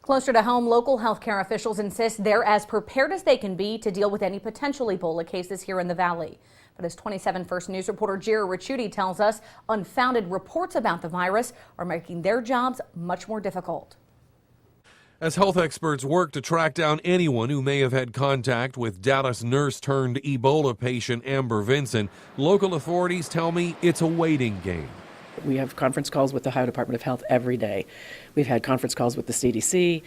Closer to home, local healthcare officials insist they're as prepared as they can be to deal with any potential Ebola cases here in the valley. But as 27 First News reporter Gerry Ricciutti tells us, unfounded reports about the virus are making their jobs much more difficult. As health experts work to track down anyone who may have had contact with Dallas nurse turned Ebola patient Amber Vinson, local authorities tell me it's a waiting game. We have conference calls with the Ohio Department of Health every day. We've had conference calls with the CDC.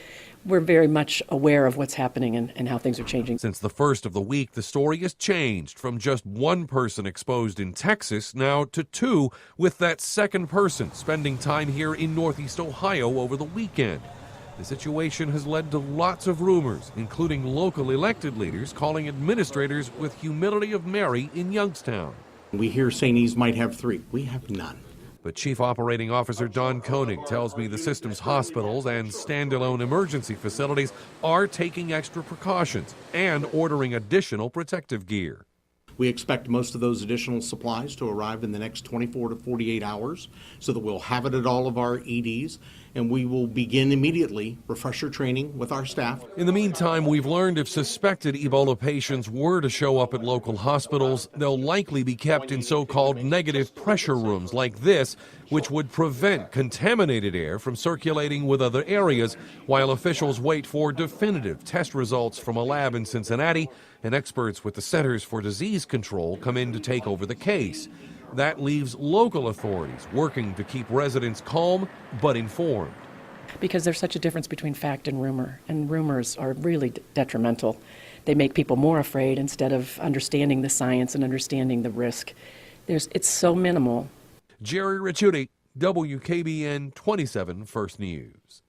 We're very much aware of what's happening and how things are changing. Since the first of the week, the story has changed from just one person exposed in Texas now to two, with that second person spending time here in Northeast Ohio over the weekend. The situation has led to lots of rumors, including local elected leaders calling administrators with humility of Mary in Youngstown. We hear St. E's might have three. We have none. But Chief Operating Officer Don Koenig tells me the system's hospitals and standalone emergency facilities are taking extra precautions and ordering additional protective gear. We expect most of those additional supplies to arrive in the next 24 to 48 hours so that we'll have it at all of our EDs, and we will begin immediately refresher training with our staff. In the meantime, we've learned if suspected Ebola patients were to show up at local hospitals, they'll likely be kept in so-called negative pressure rooms like this, which would prevent contaminated air from circulating with other areas, while officials wait for definitive test results from a lab in Cincinnati, and experts with the Centers for Disease Control come in to take over the case. That leaves local authorities working to keep residents calm but informed. Because there's such a difference between fact and rumor, and rumors are really detrimental. They make people more afraid instead of understanding the science and understanding the risk. It's so minimal. Gerry Ricciutti, WKBN 27 First News.